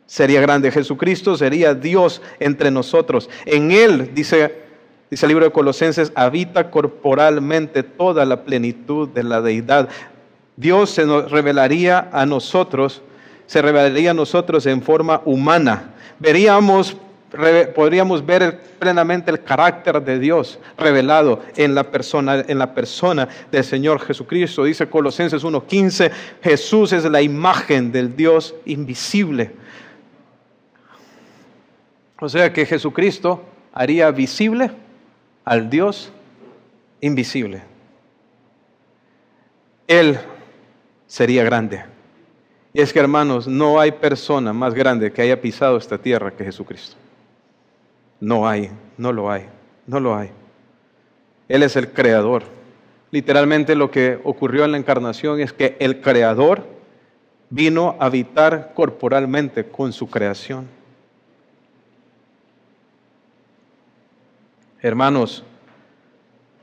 sería grande. Jesucristo sería Dios entre nosotros. En Él, dice el libro de Colosenses, habita corporalmente toda la plenitud de la deidad. Dios se nos revelaría a nosotros, en forma humana. Podríamos ver plenamente el carácter de Dios revelado en la persona del Señor Jesucristo. Dice Colosenses 1:15, Jesús es la imagen del Dios invisible. O sea que Jesucristo haría visible al Dios invisible. Él sería grande. Y es que, hermanos, no hay persona más grande que haya pisado esta tierra que Jesucristo. No lo hay. Él es el creador. Literalmente lo que ocurrió en la encarnación es que el creador vino a habitar corporalmente con su creación. Hermanos,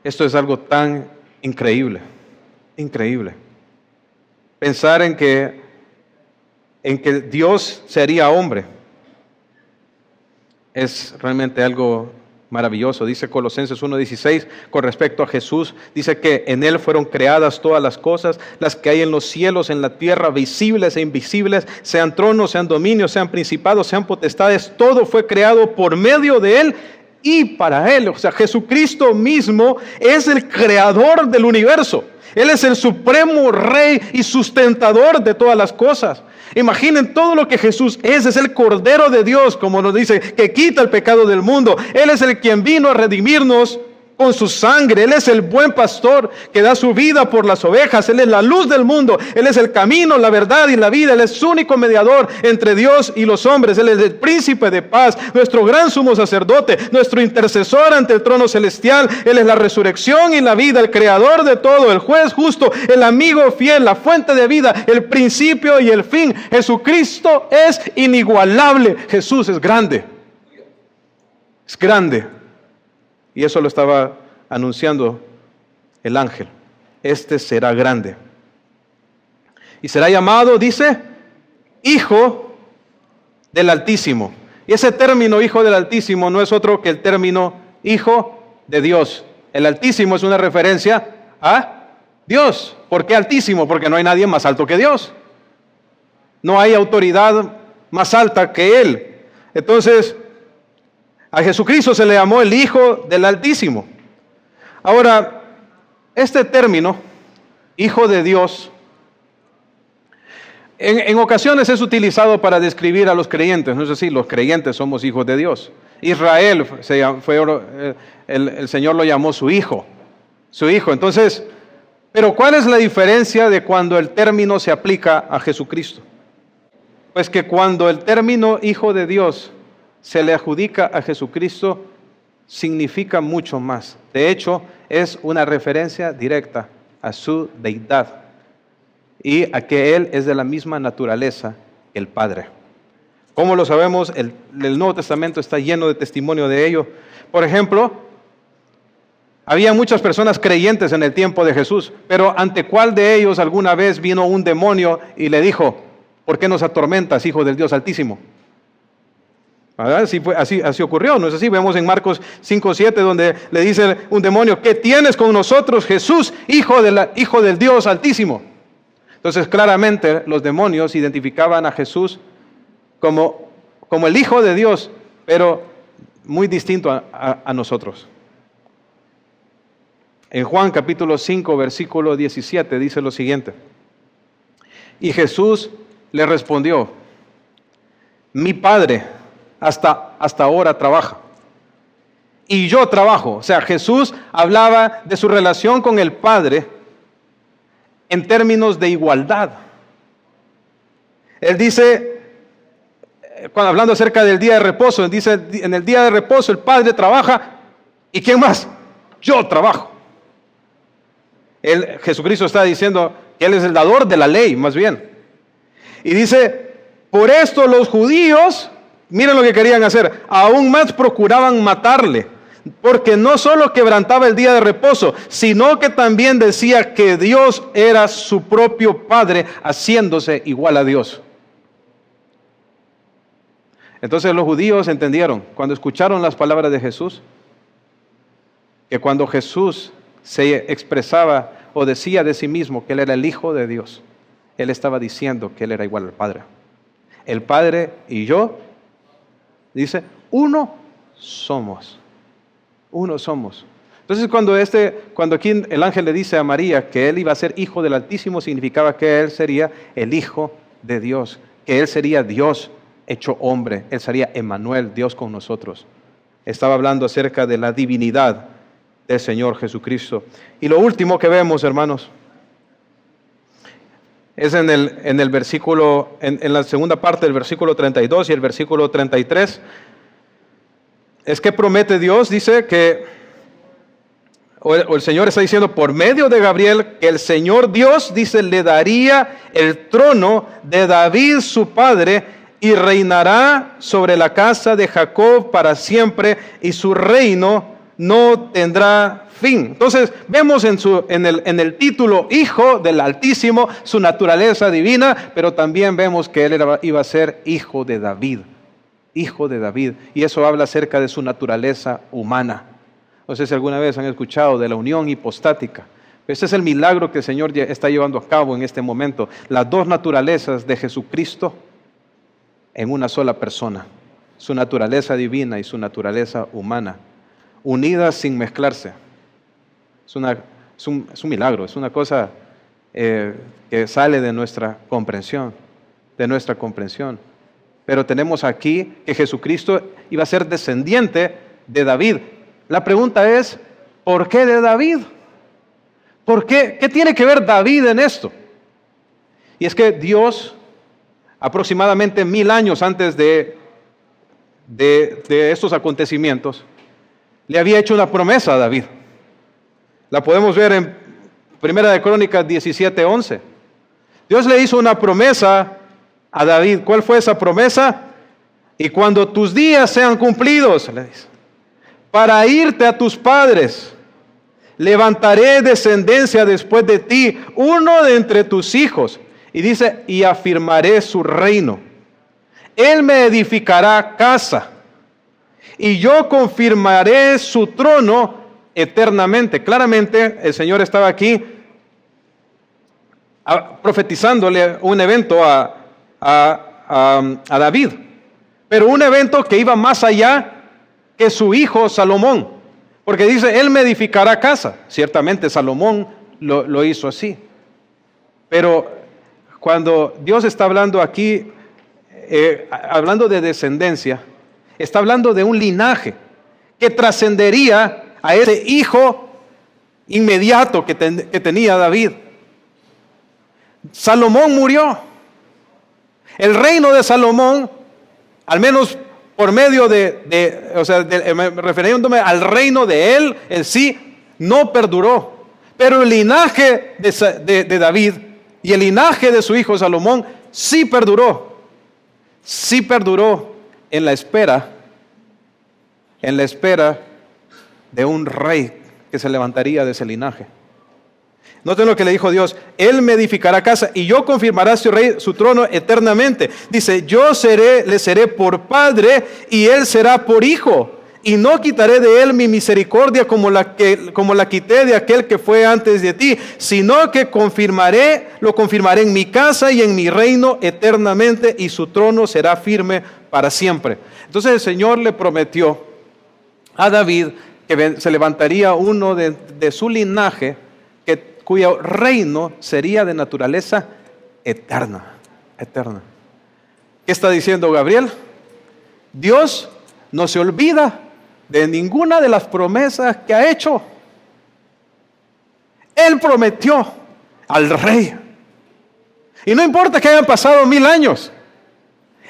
esto es algo tan increíble. Pensar en que Dios sería hombre es realmente algo Maravilloso. Dice Colosenses 1:16 con respecto a Jesús. Dice que en Él fueron creadas todas las cosas, las que hay en los cielos, en la tierra, visibles e invisibles, sean tronos, sean dominios, sean principados, sean potestades. Todo fue creado por medio de Él y para Él. O sea, Jesucristo mismo es el creador del universo. Él es el supremo rey y sustentador de todas las cosas. Imaginen todo lo que Jesús es el Cordero de Dios, como nos dice, que quita el pecado del mundo. Él es el quien vino a redimirnos con su sangre. Él es el buen pastor que da su vida por las ovejas. Él es la luz del mundo. Él es el camino, la verdad y la vida. Él es su único mediador entre Dios y los hombres. Él es el príncipe de paz, nuestro gran sumo sacerdote, nuestro intercesor ante el trono celestial. Él es la resurrección y la vida, el creador de todo, el juez justo, el amigo fiel, la fuente de vida, el principio y el fin. Jesucristo es inigualable. Jesús es grande. Es grande. Y eso lo estaba anunciando el ángel. Este será grande. Y será llamado, dice, Hijo del Altísimo. Y ese término Hijo del Altísimo no es otro que el término Hijo de Dios. El Altísimo es una referencia a Dios. ¿Por qué Altísimo? Porque no hay nadie más alto que Dios. No hay autoridad más alta que Él. Entonces, a Jesucristo se le llamó el Hijo del Altísimo. Ahora, este término, Hijo de Dios, en ocasiones es utilizado para describir a los creyentes. No es así, los creyentes somos hijos de Dios. Israel, el Señor lo llamó su hijo. Su hijo. Entonces, pero ¿cuál es la diferencia de cuando el término se aplica a Jesucristo? Pues que cuando el término Hijo de Dios se le adjudica a Jesucristo, significa mucho más. De hecho, es una referencia directa a su deidad y a que Él es de la misma naturaleza que el Padre. ¿Cómo lo sabemos? El Nuevo Testamento está lleno de testimonio de ello. Por ejemplo, había muchas personas creyentes en el tiempo de Jesús, pero ¿ante cuál de ellos alguna vez vino un demonio y le dijo: ¿por qué nos atormentas, Hijo del Dios Altísimo? Así ocurrió, ¿no es así? Vemos en Marcos 5:7 donde le dice un demonio: ¿qué tienes con nosotros, Jesús, hijo del Dios Altísimo? Entonces, claramente los demonios identificaban a Jesús como el Hijo de Dios, pero muy distinto a nosotros. En Juan capítulo 5, versículo 17 dice lo siguiente: y Jesús le respondió: mi Padre hasta ahora trabaja, y yo trabajo. O sea, Jesús hablaba de su relación con el Padre en términos de igualdad. Él dice, hablando acerca del día de reposo, él dice: en el día de reposo el Padre trabaja, ¿y quién más? Yo trabajo. Jesucristo está diciendo que Él es el dador de la ley, más bien. Y dice: por esto los judíos, miren lo que querían hacer, aún más procuraban matarle, porque no solo quebrantaba el día de reposo, sino que también decía que Dios era su propio Padre, haciéndose igual a Dios. Entonces los judíos entendieron, cuando escucharon las palabras de Jesús, que cuando Jesús se expresaba o decía de sí mismo que Él era el Hijo de Dios, Él estaba diciendo que Él era igual al Padre. El Padre y yo, dice, uno somos. Uno somos. Entonces cuando aquí el ángel le dice a María que Él iba a ser Hijo del Altísimo, significaba que Él sería el Hijo de Dios, que Él sería Dios hecho hombre, Él sería Emmanuel, Dios con nosotros. Estaba hablando acerca de la divinidad del Señor Jesucristo. Y lo último que vemos, hermanos, es en el versículo, en la segunda parte del versículo 32 y el versículo 33. Es que promete Dios, dice que, o el Señor está diciendo por medio de Gabriel, que el Señor Dios, dice, le daría el trono de David su padre, y reinará sobre la casa de Jacob para siempre, y su reino no tendrá fin. Entonces vemos en el título Hijo del Altísimo su naturaleza divina, pero también vemos que Él iba a ser hijo de David. hijo de David. Y eso habla acerca de su naturaleza humana. No sé si alguna vez han escuchado de la unión hipostática. Este es el milagro que el Señor está llevando a cabo en este momento. Las dos naturalezas de Jesucristo en una sola persona. Su naturaleza divina y su naturaleza humana, unidas sin mezclarse. Es un milagro, es una cosa que sale de nuestra comprensión. Pero tenemos aquí que Jesucristo iba a ser descendiente de David. La pregunta es, ¿por qué de David? ¿Por qué? ¿Qué tiene que ver David en esto? Y es que Dios, aproximadamente 1000 años antes de estos acontecimientos, le había hecho una promesa a David. La podemos ver en 1 Crónicas 17:11. Dios le hizo una promesa a David. ¿Cuál fue esa promesa? Y cuando tus días sean cumplidos, le dice, para irte a tus padres, levantaré descendencia después de ti, uno de entre tus hijos. Y dice, y afirmaré su reino. Él me edificará casa, y yo confirmaré su trono eternamente. Claramente el Señor estaba aquí profetizándole un evento a David, pero un evento que iba más allá que su hijo Salomón, porque dice, él me edificará casa. Ciertamente Salomón lo hizo así, pero cuando Dios está hablando aquí, hablando de descendencia, está hablando de un linaje que trascendería a ese hijo inmediato que tenía David. Salomón murió. El reino de Salomón, al menos por medio refiriéndome al reino de él en sí, no perduró. Pero el linaje de David y el linaje de su hijo Salomón sí perduró. Sí perduró en la espera de un rey que se levantaría de ese linaje. Noten lo que le dijo Dios, Él me edificará casa y yo confirmaré su trono eternamente. Dice, le seré por padre y Él será por hijo. Y no quitaré de Él mi misericordia como la quité de aquel que fue antes de ti, sino que lo confirmaré en mi casa y en mi reino eternamente, y su trono será firme para siempre. Entonces el Señor le prometió a David que se levantaría uno de su linaje, cuyo reino sería de naturaleza eterna. ¿Qué está diciendo Gabriel? Dios no se olvida de ninguna de las promesas que ha hecho. Él prometió al rey. Y no importa que hayan pasado 1000 años,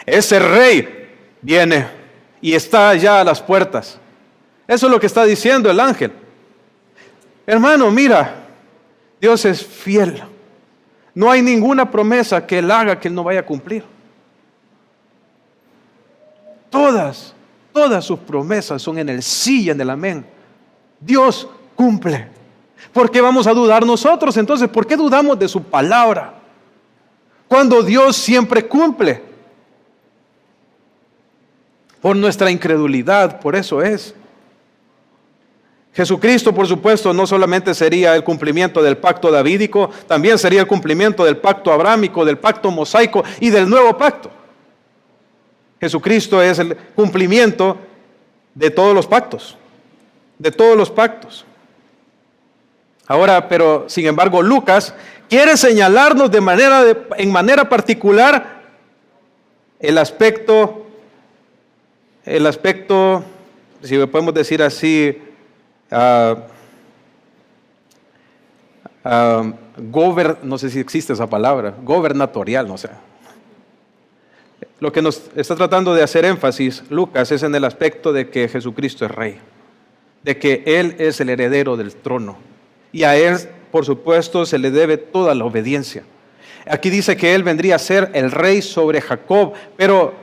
ese rey viene y está ya a las puertas. Eso es lo que está diciendo el ángel. Hermano, mira, Dios es fiel. No hay ninguna promesa que Él haga que Él no vaya a cumplir. Todas sus promesas son en el sí y en el amén. Dios cumple. ¿Por qué vamos a dudar nosotros entonces? ¿Por qué dudamos de su palabra? Cuando Dios siempre cumple. Por nuestra incredulidad, por eso es. Jesucristo, por supuesto, no solamente sería el cumplimiento del pacto davídico, también sería el cumplimiento del pacto abrámico, del pacto mosaico y del nuevo pacto. Jesucristo es el cumplimiento de todos los pactos, Ahora, pero sin embargo, Lucas quiere señalarnos en manera particular el aspecto, si lo podemos decir así, no sé si existe esa palabra, gobernatorial, no sé. Lo que nos está tratando de hacer énfasis Lucas es en el aspecto de que Jesucristo es rey, de que Él es el heredero del trono, y a Él, por supuesto, se le debe toda la obediencia. Aquí dice que Él vendría a ser el rey sobre Jacob, pero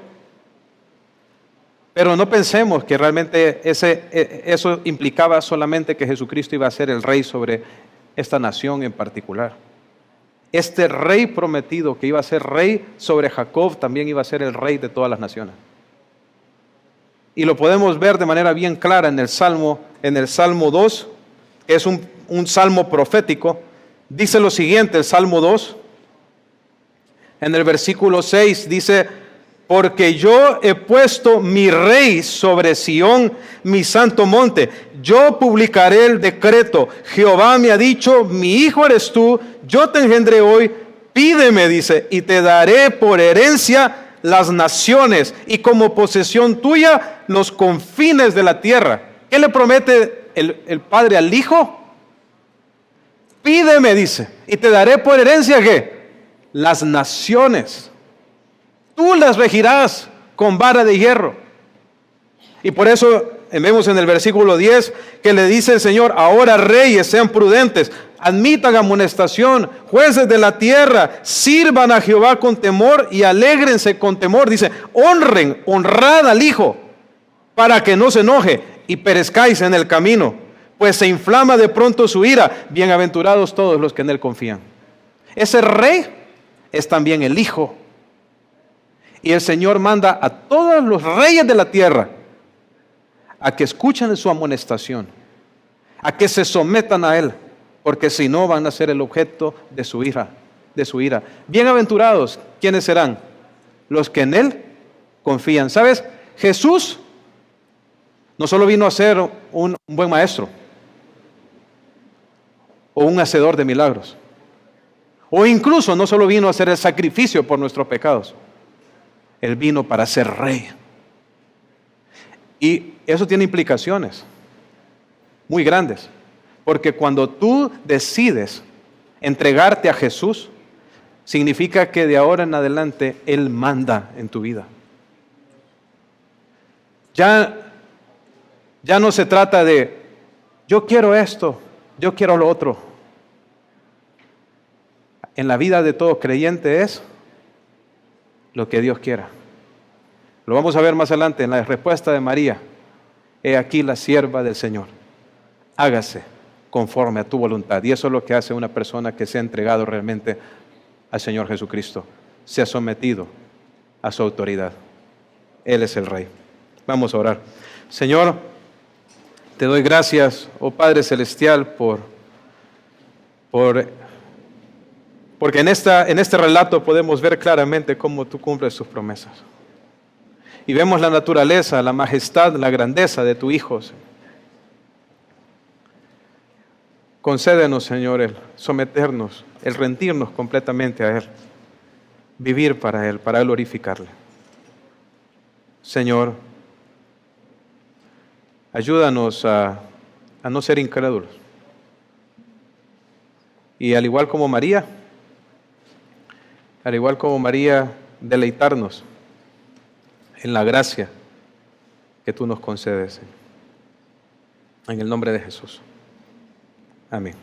no pensemos que realmente eso implicaba solamente que Jesucristo iba a ser el rey sobre esta nación en particular. Este rey prometido que iba a ser rey sobre Jacob también iba a ser el rey de todas las naciones. y lo podemos ver de manera bien clara en el Salmo 2, que es un salmo profético. Dice lo siguiente, el Salmo 2, en el versículo 6, dice: porque yo he puesto mi rey sobre Sión, mi santo monte. Yo publicaré el decreto. Jehová me ha dicho, mi hijo eres tú, yo te engendré hoy. Pídeme, dice, y te daré por herencia las naciones y como posesión tuya los confines de la tierra. ¿Qué le promete el padre al hijo? Pídeme, dice, y te daré por herencia, ¿qué? Las naciones. Tú las regirás con vara de hierro. Y por eso vemos en el versículo 10 que le dice el Señor: ahora reyes, sean prudentes, admitan amonestación, jueces de la tierra, sirvan a Jehová con temor y alégrense con temor. Dice: honrad al Hijo, para que no se enoje y perezcáis en el camino, pues se inflama de pronto su ira. Bienaventurados todos los que en Él confían. Ese rey es también el Hijo. Y el Señor manda a todos los reyes de la tierra a que escuchen su amonestación, a que se sometan a Él, porque si no van a ser el objeto de su ira. Bienaventurados, ¿quiénes serán? Los que en Él confían. ¿Sabes? Jesús no solo vino a ser un buen maestro, o un hacedor de milagros, o incluso no solo vino a hacer el sacrificio por nuestros pecados. Él vino para ser rey. Y eso tiene implicaciones muy grandes. Porque cuando tú decides entregarte a Jesús, significa que de ahora en adelante Él manda en tu vida. Ya no se trata de yo quiero esto, yo quiero lo otro. En la vida de todo creyente es lo que Dios quiera. Lo vamos a ver más adelante en la respuesta de María. He aquí la sierva del Señor. Hágase conforme a tu voluntad. Y eso es lo que hace una persona que se ha entregado realmente al Señor Jesucristo. Se ha sometido a su autoridad. Él es el Rey. Vamos a orar. Señor, te doy gracias, oh Padre Celestial, porque en este relato podemos ver claramente cómo tú cumples tus promesas. Y vemos la naturaleza, la majestad, la grandeza de tu Hijo. Concédenos, Señor, el someternos, el rendirnos completamente a Él. Vivir para Él, para glorificarle. Señor, ayúdanos a no ser incrédulos. Y al igual como María, deleitarnos en la gracia que tú nos concedes. En el nombre de Jesús. Amén.